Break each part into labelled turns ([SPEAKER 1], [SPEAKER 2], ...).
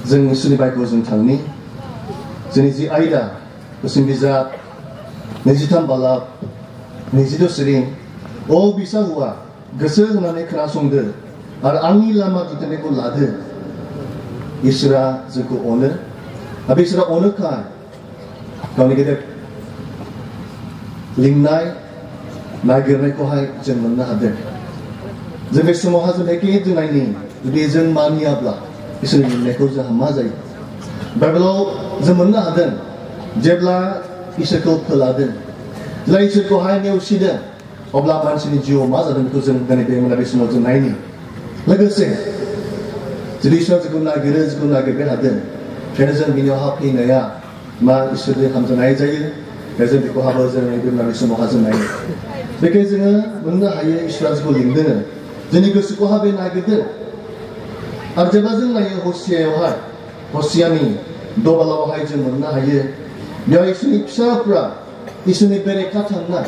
[SPEAKER 1] जों इसोरनिफ्रायखौ जों थांनि जोंनि जि आयदा बोसोन बिजाब 23 बालाब 22 सिरिं अ बिसा हुआ गोसो होनानै खोनासंदो आरो आंनि लामा दिन्थिनायखौ लादो इसोरा जोंखौ अनो आरो इसोरा अनोखाय गावनि गेदेर लिंनाय नागिरनायखौहाय जों मोननो हादों जों बे समावहा जों एखे दोननायनि जुदि जों मानियाब्ला इसोरनि लिंनायखौ जोंहा मा जायो बाइबेलाव जों मोननो हादों जेब्ला इसोरखौ फोलादों जेब्ला इसोरखौहाय नेवसिदों अब्ला मानसिनि जिउआव मा जादों बेखौ जों दिनै बे मोनाबिलि समाव जों नायनि लोगोसे जुदि इसोरा जोंखौ नागिरबाय हादों ओंखायनो जों बिनियावहा फैनाया मा इसोरजों हामजानाय जायो जों बेखौहाबो जों बे मोनाबिलि समावहा जों नायो बेखायनो जोङो मोननो हायो इसोरा जोंखौ लिंदों जोंनि गोसोखौहा बे नागिरदों आरो जेब्ला जों नायो हसियायावहाय हसियानि दबालावहाय जों मोननो हायो बेयाव इसोरनि फिसाफ्रा इसोरनि बेरेखा थांनाय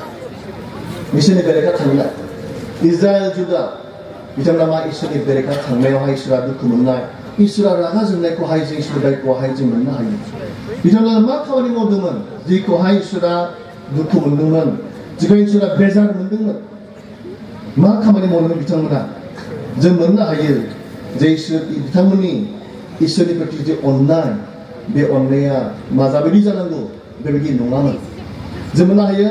[SPEAKER 1] इजराइल जुदा बिथांमोना मा इसोरनि बेरेखा थांनायावहाय इसोरा दुखु मोननाय इसोरा रागा जोंनायखौहाय जों इसोरखौहाय जों मोननो हायो बिथांमोना मा खामानि मावदोंमोन जेखौहाय इसोरा दुखु मोनदोंमोन जेखौ इसोरा बेजार मोनदोंमोन मा खामानि मावदोंमोन बिथांमोना जों मोननो हायो जे बिथांमोननि इसोरनि प्रति जे अननाय बे अननाया मा जाबायदि जानांगौ बेबायदि नङामोन जों मोननो हायो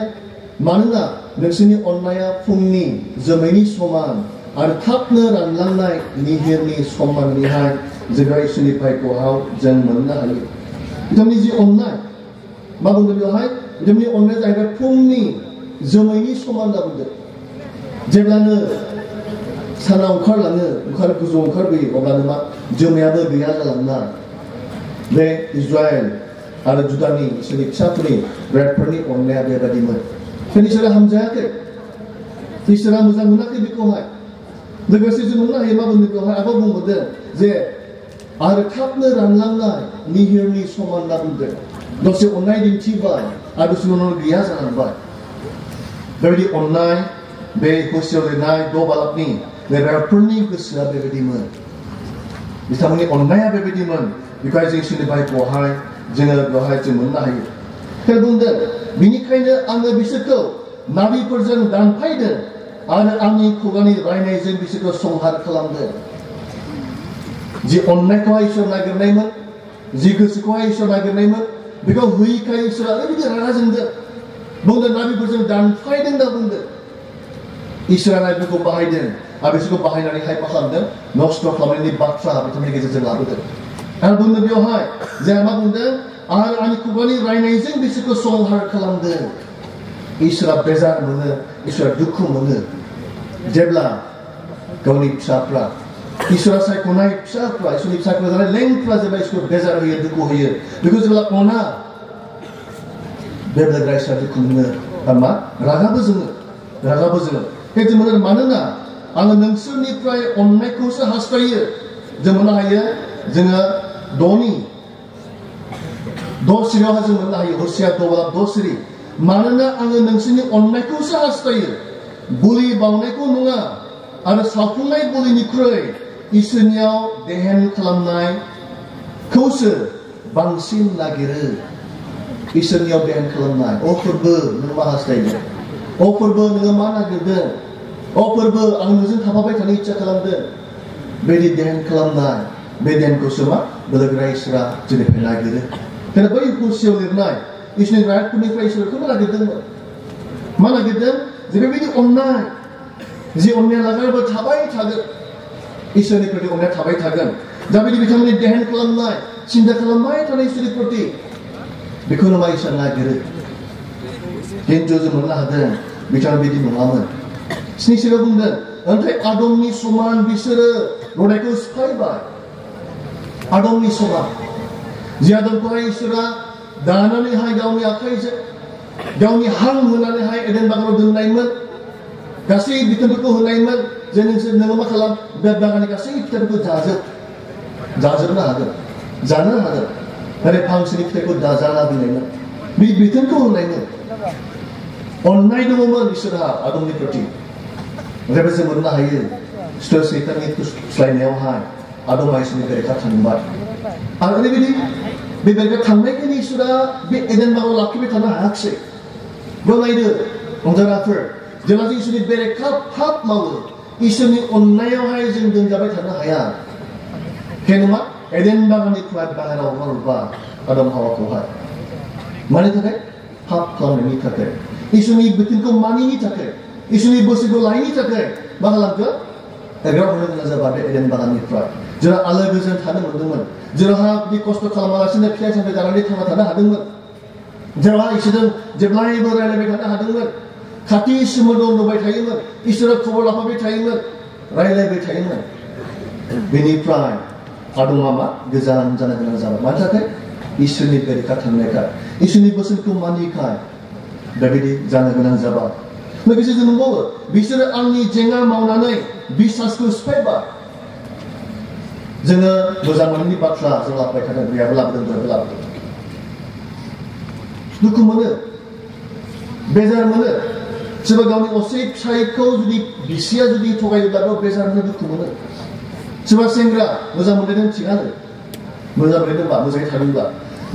[SPEAKER 1] मानोना नोंसोरनि अननाया फुंनि जोमैनि समान आरो थाबनो रानलांनाय निहिरनि समाननिहाय जों इसोरनि भायख'आव जों मोननो हायो बिथांनि जि अननाय मा बुंदों बेवहाय बिथांनि अननाया जाहैबाय फुंनि जोमैनि समान होनना बुंदों जेब्लानो साना गोजौआव ओंखारबोयो अब्लानो मा जोमैयाबो गैया जालांना बे इजराइल आरो जुदानि इसोरनि फिसाफोरनि बिरादफोरनि अननाया बेबायदिमोन इसोरा हामजायाखै इसोरा मोजां मोनाखै बेखौहाय लोगोसे जों मोननो हायो मा बुंदों बेवहाय आबो बुंबोदों जे आरो थाबनो रानलांनाय निहिरनि समान होनना बुंदों दसे अननाय दिन्थिबाय आरो दसे उनाव गैया जालांबाय बेबायदि अननाय बे हसियाव लिरनाय बालाबनि बेराफोरनि गोसोआ बेबायदिमोन बिथांमोननि अननाया बेबायदिमोन बेखाय जों इसोरनि भायख'आवहाय जोङो बेवहाय जों मोननो हायो बेखायनो बुंदों बिनिखायनो आङो बिसोरखौ नाबिफोरजों दानफायदों आरो आंनि खुगानि रायनायजों बिसोरखौ संहार खालामदों जि अननायखौहाय इसोर नागिरनायमोन जि गोसोखौहाय इसोर नागिरनायमोन बेखौ होयैखाय इसोरा ओरैबायदि रागा जोंदों बुंदों नाबिफोरजों दानफायदों होनना बुंदों इसोरा नाबिफोरखौ बाहायदों आरो बिसोरखौ बाहायनानैहाय मा खालामदों नस्थ' खालामनायनि बाथ्रा बिथांमोननि गेजेरजों लाबोदों आरो बुंदों बेवहाय जोंहा मा बुंदों आरो आंनि खुगानि रायनायजों बिसोरखौ संहार खालामदों इसोरा बेजार मोनो इसोरा दुखु मोनो जेब्ला गावनि फिसाफ्रा इसोरा सायख'नाय फिसाफ्रा इसोरनि फिसाफ्रा जानाय लेंफ्रा जेब्ला इसोरखौ बेजार होयो दुखु होयो बेखौ जेब्ला अना बेब्ला इसोरा दुखु मोनो आरो मा रागाबो जोङो जों मोनो मानोना आङो नोंसोरनिफ्राय अननायखौसो हास्थायो जों मोननो हायो जोङो द' सिरियावहाय जों मोननो हायो हसिया बालाब 2 सिरि मानोना आङो नोंसोरनि अननायखौसो हास्थायो बुलि बावनायखौ नङा आरो सावफुंनाय बुलिनिख्रुइ इसोरनियाव देहेन खालामनायखौसो बांसिन नागिरो इसोरनियाव देहेन खालामनाय अ फोरबो नों मा हास्थायदों अ फोरबो नोङो मा नागिरदों अ फोरबो आं नोंजों थाफाबाय थानो इच्ছা खालामदों बेदि देहेन खालामनाय बे देहेनखौसो मा बोलोगोरा इसोरा जोंनिफ्राय नागिरो बेखायनो बै हसियाव लिरनाय इसोरनि रायतफोरनिफ्राय इसोरखौनो नागिरदोंमोन मा नागिरदों जे बेबायदि अननाय जि अननाया लागायबो थाबाय थागोन इसोरनि प्रति अननाया थाबाय थागोन जाबायदि बिथांमोननि देहेन खालामनाय सिन्था खालामबाय थानाय इसोरनि प्रति बेखौनो मा इसोर नागिरो खिन्थु जों मोननो हादों बिथाङा बिदि नङामोन 7 बुंदों नाथाय आदमनि समान बिसोरो लड़ाइखौ सिफायबाय आदमनि समान जि आदमखौहाय इसोरा दानानैहाय गावनि आखाइजों गावनि हां होनानैहाय एडेन बागानाव दोननायमोन गासै बिथोनफोरखौ होनायमोन जे नोङो मा खालाम बे बागाननि गासै फिथाइफोरखौ जाजोबनो हागोन जानो हागोन नाथाय फांसेनि फिथाइखौ दाजाना दोननायमोन बे बिथोनखौ होनायमोन अननाय दङमोन इसोरहा आदमनि प्रति जेबो जों मोननो हायो सैताननि फुस्लायनायावहाय Adama Isuni bereka थांबाय आरो ओरैबायदि बे बेरेखा थांनायखायनो इसोरा बे एडेन बागानाव लाखिबाय थानो हायाखिसै बेयाव नायदो रंजाग्राफोर जेब्ला जों इसोरनि बेरेखा पाप मावो इसोरनि अननायावहाय जों दोनजाबाय थानो हाया बेखायनो मा एडेन बागाननिफ्राय बाहेराव हरबा आदम हावाखौहाय मानि थाखाय पाप खालामनायनि थाखाय इसोरनि बोथोनखौ मानिनि थाखाय इसोरनि बोसोरखौ लायैनि थाखाय मा खालामखो एग्राव होनो गोनां जाबाय बे एडेन बागाननिफ्राय जेराव आलो गोजोन थानो मोनदोंमोन जेरावहा बिदि खस्थ' खालामालासिनो फिथाइ सामथाइ जानानै थांना थानो हादोंमोन जेरावहा इसोरजों जेब्लायबो रायलायबाय थानो हादोंमोन खाथि सोमोन्दो नुबाय थायोमोन इसोरा खबर लाफाबाय थायोमोन रायलायबाय थायोमोन बेनिफ्राय आदमा मा गोजान जानो गोनां जाबाय मानि थाखाय इसोरनि बेरेखा थांनायखाय इसोरनि बोसोनखौ मानिखाय बेबायदि जानो गोनां जाबाय लोगोसे जों नंगौ बिसोरो आंनि जेंना मावनानै बिसासखौ सिफायबाय जोङो मोजां मोनैनि बाथ्रा जों लाबोबाय थादों बेयाबो लाबोदों बेयाबो लाबोदों दुखु मोनो बेजार मोनो सोरबा गावनि असे फिसायखौ जुदि बिसिया जुदि थगायोब्लाबो बेजार मोनो दुखु मोनो सोरबा सेंग्रा मोजां मोनलायदों थिगानो मोजां मोनलायदोंबा मोजाङै थादोंब्ला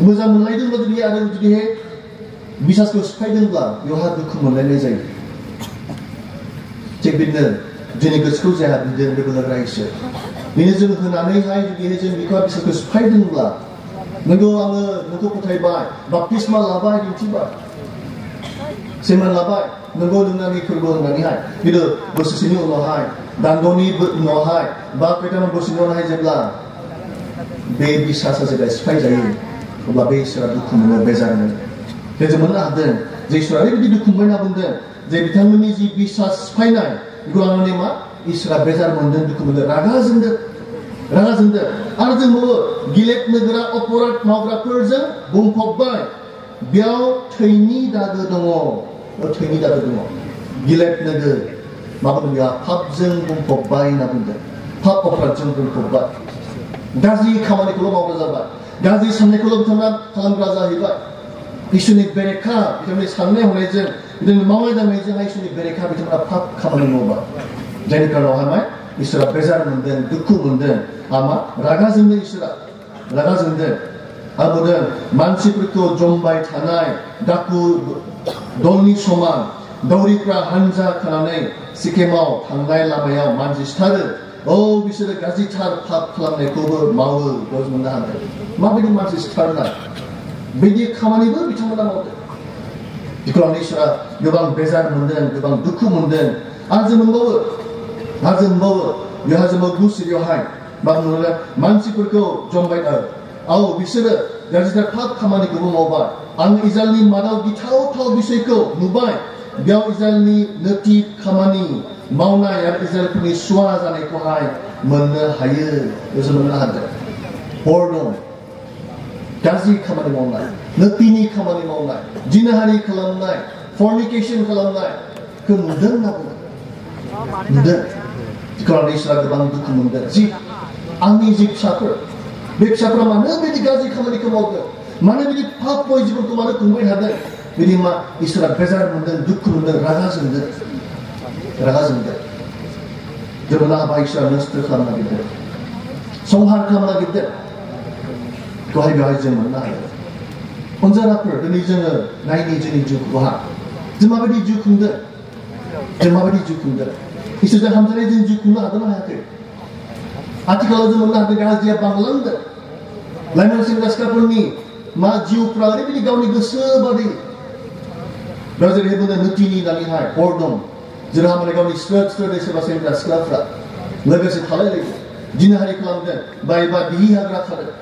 [SPEAKER 1] मोजां मोनलायदोंब्ला जुदि आरो जुदि बिसासखौ सिफायदोंब्ला बेवहा दुखु मोनलायनाय जायो थिग बिदिनो जोंनि गोसोखौ जाया बिदिनो बेबो लोगोरा इसोर बेनो जों होनानैहाय जुदि जों बिखौ बिसोरखौ सिफायदोंब्ला नोंगौ आङो नोंखौ फोथायबाय बाप्तिस्मा लाबाय दिन्थिबाय सेमान लाबाय नोंगौ नोंनि फोरबो होननानैहाय खिन्थु बोसोरसेनि उनावहाय दानद'नि उनावहाय बा खैथामान बोसोरनि उनावहाय जेब्ला बे बिसासा जेब्ला सिफाय जायो अब्ला बे इसोरा दुखु मोनो बेजार मोनो जों मोननो हादों जे इसोरा ओरैबायदि दुखु मोनना बुंदों जे बिथांमोननि जि बिसास सिफायनाय बेखौ लानानै मा इसोरा बेजार मोनदों दुखु मोनदों रागा जोंदों आरो जों नुयो गिलेद नोगोरा अपराध मावग्राफोरजों बुंफबबाय बेयाव थैनि दागो दङ गिलेद नोगोर मा बुंदों बेहा पापजों बुंफबबाय होनना बुंदों पाप अपराधजों बुंफबबाय गाज्रि खामानिखौल' मावग्रा जाबाय गाज्रि साननायखौल' बिथांमोना खालामग्रा जाहैबाय इसोरनि बेरेखा बिथांमोननि साननाय हनायजों बिथांमोननि मावनाय दांनायजोंहाय इसोरनि बेरेखा बिथांमोना पाप खामानि मावबाय जायनि कारणावहाय मा इसोरा बेजार मोनदों दुखु मोनदों मा रागा जोंदों इसोरा रागा जोंदों आरो बुंदों मानसिफोरखौ जमबाय थानाय डाकु दलनि समान दौरिफ्रा हानजा खानानै सिक्किमाव थांनाय लामायाव मानसि सिथारो बिसोरो गाज्रिथार पाप खालामनायखौबो मावो बेयाव मोननो हादों माबायदि मानसि सिथारनाय बिदि खामानिबो बिथांमोना मावदों बेखौ लानानै इसोरा गोबां बेजार मोनदों गोबां दुखु मोनदों आरो जों मोनबावो बेवहाय जों गुसियावहाय मा बुङो मानसिफोरखौ जमबाय बिसोरो गाज्रिथार पाप खामानिखौबो मावबाय आं इजराइलनि मादाव गिथावथाव बिसयखौ नुबाय बेयाव इजराइलनि नोथि खामानि मावनाय आरो इजराइलफोरनि सुवा जानायखौहाय मोननो हायो जों मोननो हादों हर दं गाज्रि खामानि मावनाय नोथिनि खामानि मावनाय जिनाहारि खालामनाय फर्निकेशन खालामनायखौ नुदों होनना बुङो नुदों बेखौ इसोरा गोबां दुखु मोनदों आंनि जि फिसाफोर बे फिसाफोरा मानो बिदि गाज्रि खामानिखौ मावदों मानो बिदि पाप जिबनखौ मानो खुंबाय थादों बिदि मा इसोरा बेजार मोनदों दुखु मोनदों रागा जोंदों जों लाबा इसोरा नस्थ' खालामनो नागिरदों संहार खालामनो नागिरदों बेवहाय जों मोननो हायो अनजाराफोर दिनै जोङो नायनि जोंनि जिउखौहा जों माबायदि जिउ खुंदों इसोरजों हामजानाय जों जिउ खुंनो हादों ना हायाखै आथिखालाव जों मोननो हादों गाज्रिया बांलांदों लाइमोन सेंग्रा सिख्लाफोरनि मा जिउफ्रा ओरैबायदि गावनि गोसो बादि बेयाव जेरैहाय बुंदों नोथिनि होननानैहाय हर दं जोंहा माने गावनि स्रोद सोरबा सेंग्रा सिख्लाफ्रा लोगोसे थालायलायो जिनाहारि खालामदों बायबा बिहि हाग्रा थादों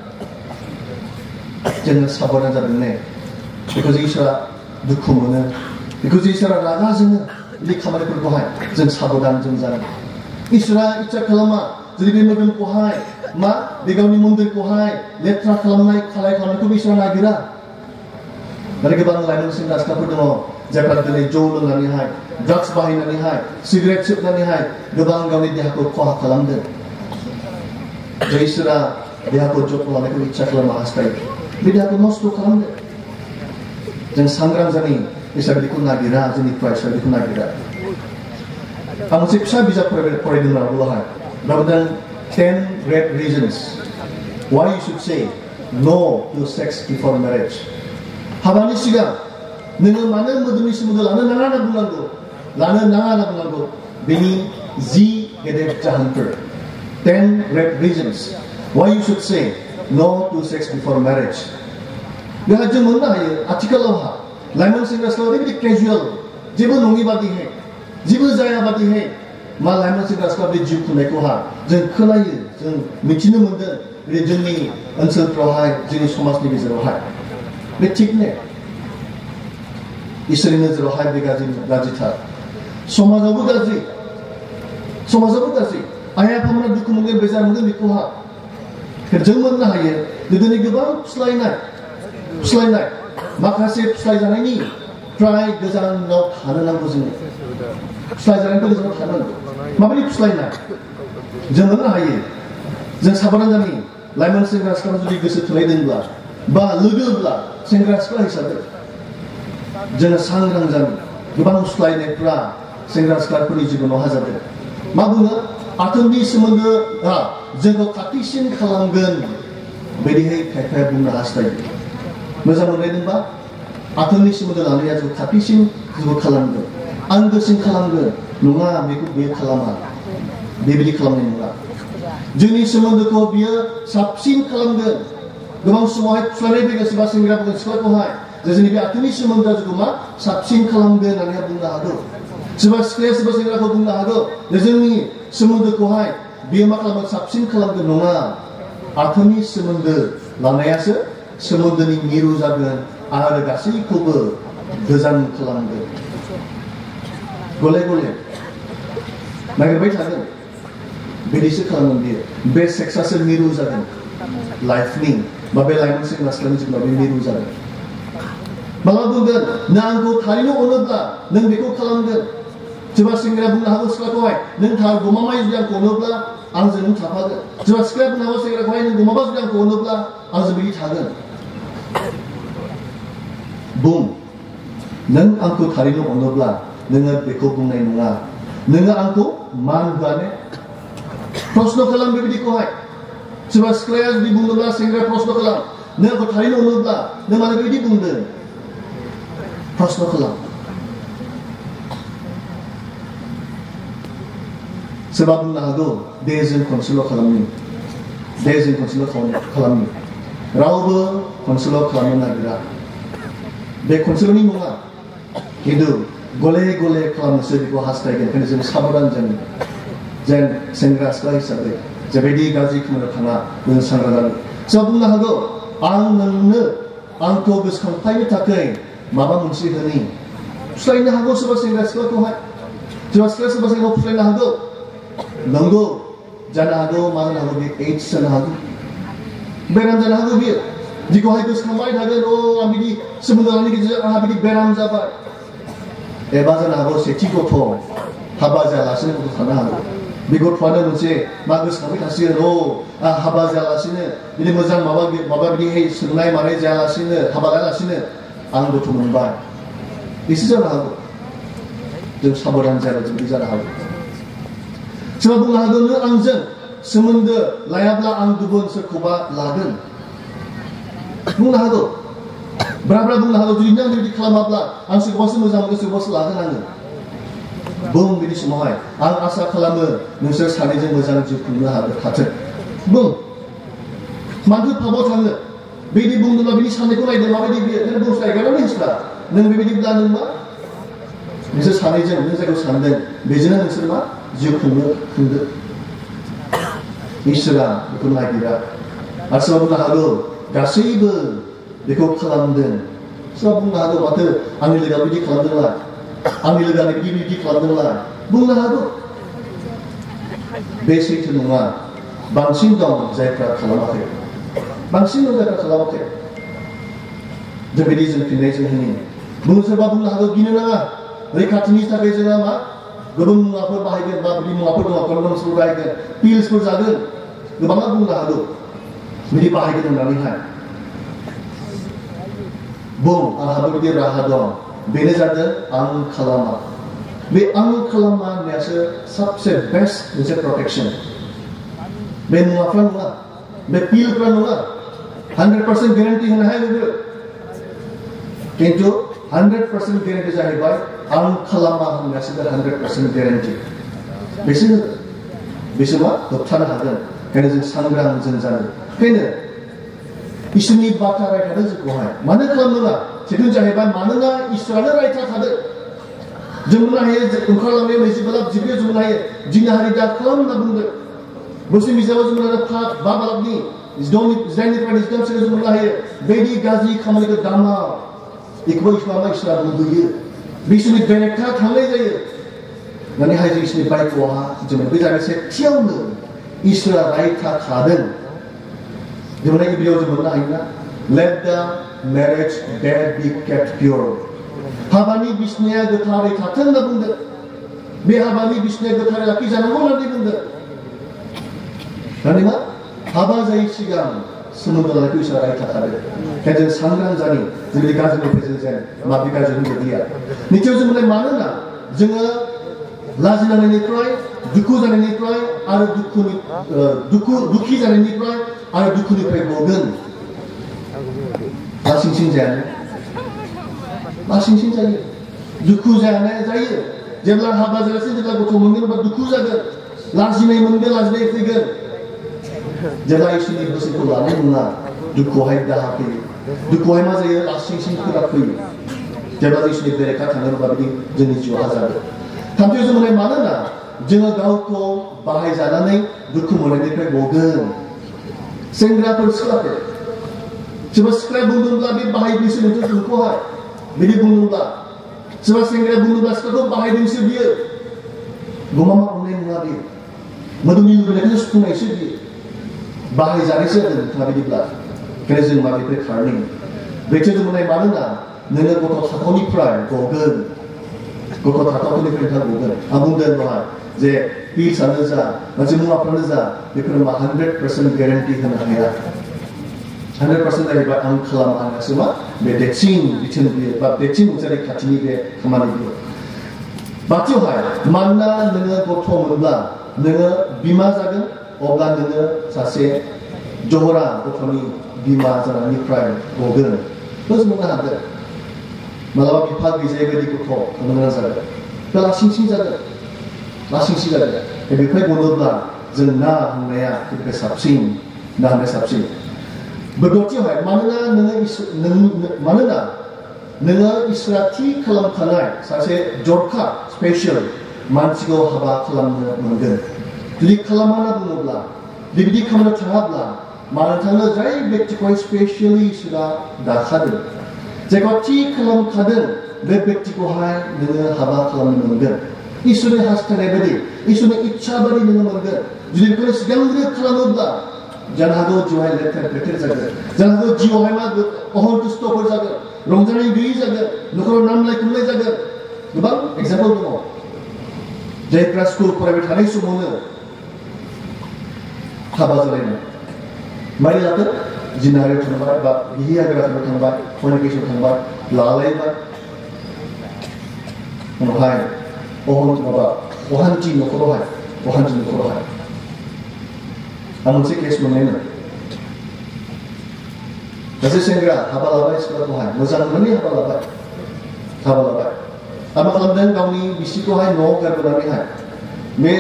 [SPEAKER 1] जोङो साबधान जादों ने बेखौ जे इसोरा दुखु मोनो बेखौ जे इसोरा रागा जोङो बे खामानिफोरखौहाय जों साबधान जों जानांगौ इसोरा इच्ছা खालामा जुदि बे मोदोमखौहाय मा बे गावनि मन्दिरखौहाय लेथ्रा खालामनायखौ इसोरा नागिरा आरो गोबां लाइमोन सेंग्रा सिख्लाफोर दङ जायफ्रा दिनै जौ लोंनानैहाय ड्राग्स बाहायनानैहाय सिगारेट सोबनानैहाय गोबां गावनि देहाखौ खहा खालामदों इसोरा देहाखौ जत्न लानायखौ इच्ছা खालामा हास्थायो बे देहाखौ नस्थ' खालामदों जों सांग्रां जानि इसोरा बेखौ नागिरा जोंनिफ्राय इसोरा बेखौ नागिरा आं मोनसे फिसा बिजाब फरायदोंमोन आगोलावहाय दा बुंदों 10 great reasons why you should say no to sex before marriage. 하반이 시간 너는 많은 모든 있으면 나는 나가나 불난고 나는 나가나 불난고 being Z 게데 자한per 10 great reasons why you should say no to sex before marriage. 내가 좀 뭔가 아티클로하 라이먼 생각 스토리 캐주얼 जेबो नङि बादि है जेबो जाया बादि है मा लाइमोन सेंग्रा सिख्ला बे जिउ खुंनायखौहा जों खोनायो जों मिथिनो मोनदों बे जोंनि ओनसोलफ्रावहाय जोंनि समाजनि गेजेरावहाय बे थिगने इसोरनि नोजोरावहाय बे गाज्रिथार समाजावबो गाज्रि आइ आफामोना दुखु मोनगोन बेजार मोनगोन बेखौहा जों मोननो हायो गोदोनि गोबां फिस्लायनाय माखासे फिस्लायजानायनि फ्राय गोजानाव थानो नांगौ जोङो फिस्लायजानायनिफ्राय गोजानाव थानो नांगौ माबायदि फिस्लायनाय जों मोननो हायो जों साबधान जानि लाइमोन सेंग्रा सिख्ला जुदि गोसो थोलायदोंब्ला बा लोगोब्ला सेंग्रा सिख्ला हिसाबै जोङो सांग्रां जानो गोबां फिस्लायनायफ्रा सेंग्रा सिख्लाफोरनि जिबनाव हाजादों मा बुङो आथोननि सोमोन्दोआ जोंखौ खाथिसिन खालामगोन बिदिहाय खायफाया बुंनो हास्थायो मोजां मोनलायदोंबा आथोननि सोमोन्दो लानाया जों खाथिसिन जोंखौ खालामगोन आंगोसिन खालामगोन नङा बेखौ बियो खालामा बेबायदि खालामनाय नङा जोंनि सोमोन्दोखौ बियो साबसिन खालामगोन गोबां समावहाय फिस्लायनाय फैगोन सोरबा सेंग्रा बुंगोन सिख्लाखौहाय जोंनि बे आथोननि सोमोन्दोआ जोंखौ मा साबसिन खालामगोन होननानै बुंनो हागौ सोरबा सिख्लाया सोरबा सेंग्राखौ बुंनो हागौ जोंनि सोमोन्दोखौहाय बियो मा खालामगोन साबसिन खालामगोन नङा आथोननि सोमोन्दो लानायासो सोमोन्दोनि मिरु जागोन आरो गासैखौबो गोजान खालामगोन गले नागिरबाय थागोन बिदिसो खालामगोन बियो बे सेक्सआसो मिरु जागोन लाइफनि बा बे लाइमोन सेंग्रा सिख्लानि जिउआव बे मिरु जागोन माला बुंगोन नों आंखौ थारैनो अनोब्ला नों बेखौ खालामगोन सोरबा सेंग्राया बुंनो हागौ सिख्लाखौहाय नों गमामाय जुदि आंखौ अनोब्ला आंजों नों थाफागोन सोरबा सिख्लाया बुंनो हागौ सेंग्राखौहाय नों गमाबा जुदि आंखौ अनोब्ला आंजों बिदि थागोन बुं नों आंखौ थारैनो अनोब्ला नोङो बेखौ बुंनाय नङा नोङो आंखौ मान होआने प्रश्न खालाम बेबायदिखौहाय सोरबा सिख्लाया जुदि बुङोब्ला सेंग्राया प्रश्न खालाम नों आंखौ थारैनो अनोब्ला नों मानो बेबायदि बुंदों प्रश्न खालाम सोरबा बुंनो हागौ दे जों खनसेल' खालामनि रावबो खनसेल' खालामनो नागिरा बे खनसेल'नि नङा खिन्थु गले खालामनोसो बेखौ हास्थायगोन ओंखायनो जों साबधान जानो जेन सेंग्रा सिख्ला हिसाबै जेबायदि गाज्रि खामानियाव थाङा जों सांग्रां जानो सोरबा बुंनो हागौ आं नोंनो आंखौ गोसोखांफायनो थाखाय माबा मोनसे होनि फुस्लायनो हागौ सोरबा सेंग्रा सिख्लाखौहाय सोरबा सेंग्राखौ फुस्लायनो हागौ नंगौ जानो हागौ मा जानो हागौ बे एड्स जानो हागौ बेराम जानो हागौ बियो जिखौहाय गोसोखांबाय थागोन आं बिदि सोमोन्दो लानायनि गेजेरजों आंहा बिदि बेराम जाबाय एबा जानो हागौ सेथि गथ' हाबा जायालासिनो गथ' थानो हागौ बे गथ'आनो मोनसे मा गोसोखांबाय थासिगोन आं हाबा जायालासिनो बिदि मोजां माबा बिदिहाय सोंनाय मानाय जायालासिनो हाबा लायालासिनो आं गथ' मोनबाय बेसो जानो हागौ जों साबधान जायाबा जों बिदि जानो हागौ सोरबा बुंनो हागौ नों आंजों सोमोन्दो लायाब्ला आं गुबुन सोरखौबा लागोन बुंनो हागौ ब्रा बुंनो हागौ जुदि नों बिदि खालामाब्ला आं सोरखौबासो मोजां मोनगोन सोरखौबासो लागोन आङो बुं बिदि समावहाय आं आसा खालामो नोंसोर सानैजों मोजां जिउ खुंनो हाथों बुं मानो पाबाव थाङो बिदि बुंदोंब्ला बिनि साननायखौ नायदों माबायदि बियो नों बुंस्लायगोन नोंस्रा नों बेबायदिब्ला नों मा नोंसोर सानैजों नों जायखौ सानदों बेजोंनो नोंसोर मा जिउ खुंदो इसोरा बेखौ नागिरा आरो सोरबा बुंनो हागौ गासैबो बेखौ खालामदों सोरबा बुंनो हागौ माथो आंनि लोगोआ बिदि खालामदोंला आंनि लोगोआ बिदि खालामदोंला बुंनो हागौ बे सैथो नङा बांसिन दं जायफ्रा खालामाखै जों बिदि जों फिननाय जों होनि सोरबा बुंनो हागौ गिनो नाङा रैखाथिनि थाखाय जोंहा मा गुबुन मुवाफोर बाहायगोन बा बिदि मुवाफोर दङ कन्डमफोर बाहायगोन पिल्सफोर जागोन गोबाङा बुंनो हागौ बिदि बाहायगोन होननानैहाय बुं आंहाबो बिदि राहा दं बेनो जादों आं खालामा बे आं खालामा होननायासो सबसे बेस्ट मोनसे प्रटेक्शन बे मुवाफ्रा नङा बे पिलफ्रा नङा 100% गेरेन्टि होनो हाया बेफोर किन्तु 100% गेरेन्टि जाहैबाय आं खालामा होनगासो 100% गेरेन्टि बिसोर मा होबथानो हागोन ओंखायनो जों सांग्रां जों जानो ओंखायनो इसोरनि बाथ्रा रायखादों जोंखौहाय मानो खालामनाङा सेथु जाहैबाय मानोना इसोरानो रायखाखादों जों बुंनो हायो ओंखारलांनाय 20 जिब्रियाव जों बुंनो हायो जिंना हारि दा खालाम होनना बुंदों बोसोर बिजाबाव जों बुंनो हायो 5 बालाबनि 19निफ्राय 19 जों बुंनो हायो बेदि गाज्रि खामानिखौ दामा बेखौबो इसोरा बुंदोयो बिसोरनि बेरेखा थांनाय जायो माने हाय इसोरनि बाइकआवहा जों बे जायगा सेथियावनो इसोरा रायखाखादों जों नायनो भिडिअ जों मोननो हायोना let the marriage bed be kept pure हाबानि बिसनाया गोथारै थाथों होनना बुंदों बे हाबानि बिसनाया गोथारै लाखिजानांगौ होननानै बुंदों माने मा हाबा जायै सिगां सोमोन्दो लानायखौ इसोरा रायखाखादों ओंखायनो जों सांग्रां जानि जोंनि गाज्रिनिफ्राय जों माबे गाज्रि होननो गैया नित्य जों बुंनाय मानोना जोङो लाजिनायनिफ्राय दुखु जानायनिफ्राय आरो दुखि जानायनिफ्राय आरो दुखुनिफ्राय गगोन लासिंसिं जायो दुखु जायो जेब्ला हाबा जागासिनो जेब्ला गथ' मोनगोन अब्ला दुखु जागोन लाजिनाय मोनगोन लाजिनाय फैगोन जेब्ला इसोरनि बोसोरखौ लानाय नङा दुखुआवहाय दाहा फैयो दुखुआवहाय मा जायो लासिंसिंफोरा फैयो जेब्ला इसोरनि बेरेखा थांगोन अब्ला बिदि जोंनि जिउआव जागोन थामथियाव जों बुंनाय मानोना जोङो गावखौ बाहायजानानै दुखु मोननायनिफ्राय गगोन सेंग्राफोर सिख्लाफोर सोरबा सिख्लाया बुंदोंब्ला बे बाहायदोंसो नोंखौहाय बिदि बुंदोंब्ला सोरबा सेंग्राया बुंदोंब्ला सिख्लाखौ बाहायदोंसो बियो गमामा अननाय नङा बियो मोदोमनि लुबैनायखौ सुफुंनायसो बियो बाहायजानायसो जादों नोंथाङा बिदिब्ला ओंखायनो जों माबेनिफ्राय खारनो ब्रैथियाव जों बुंनाय मानोना नोङो गथ' थाखोनिफ्राय गगोन गथ' थाखोनिफ्राय नोंथाङा गगोन आं बुंदों दहाय जे पिल्सआनो जा मोनसे मुवाफ्रानो जा बेफोर मा 100% गेरेन्टि होनो हाया 100% जाहैबाय आं खालामा आंनासो मा बे देरसिन बिथोन बियो बा देरसिन मोनसे खाथिनि बे खामानि बियो बाथियावहाय मानोना नोङो गथ' मोनब्ला नोङो बिमा जागोन अब्ला नोङो सासे जहरा गथ'नि बिमा जानायनिफ्राय गगोन जों बुंनो हागोन मालाबा बिफा गैजायै बायदि गथ' खांनो गोनां जागोन बे लासिंसिं जागोन बेनिफ्राय गनोब्ला जों ना हमनाया बेनिफ्राय साबसिन ना हमनाया साबसिन बदथियावहाय मानोना नोङो इसोरा थि खालामखानाय सासे जरखा स्पेसियेल मानसिखौ हाबा खालामनो मोनगोन जुदि खालामा होनना बुङोब्ला बिबायदि खालामनो थाङाब्ला मानो थाङो जाय बेक्तिखौहाय स्पेसियेलि इसोरा दाखादों जायखौ थि खालामखादों बे बेक्तिखौहाय नोङो हाबा खालामनो मोनगोन इसोरनि हास्थायनाय बायदि इसोरनि इच्छा बायदि नोङो मोनगोन जुदि बेखौनो सिगांग्रो खालामोब्ला जानो हागौ जिउआवहाय लेथेर जागोन जानो हागौ जिउआवहाय मा अहंतुष्टफोर जागोन रंजानाय गैयै जागोन न'खराव नांलाय खमलाय जागोन गोबां एग्जाम्पल दङ जायफ्रा स्कुल फरायबाय थानाय समावनो हाबा जालायनाय मारै लादों जिनाहारियाव थांबाय बा गिहि आगोराव थांबाय फरायनायसोआव थांबाय लालायबाय उनावहाय अहान्थि न'खरावहाय आं मोनसे केस मोननायनो सासे सेंग्रा हाबा लाबाय सिख्लाखौहाय मोजां मोननानै हाबा लाबाय आं मा खालामदों गावनि बिसिखौहाय न'आव गारबोनानैहाय बे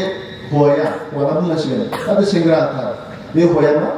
[SPEAKER 1] हौवाना बुंनांसिगोन दा बे सेंग्राथार बे हौवाया मा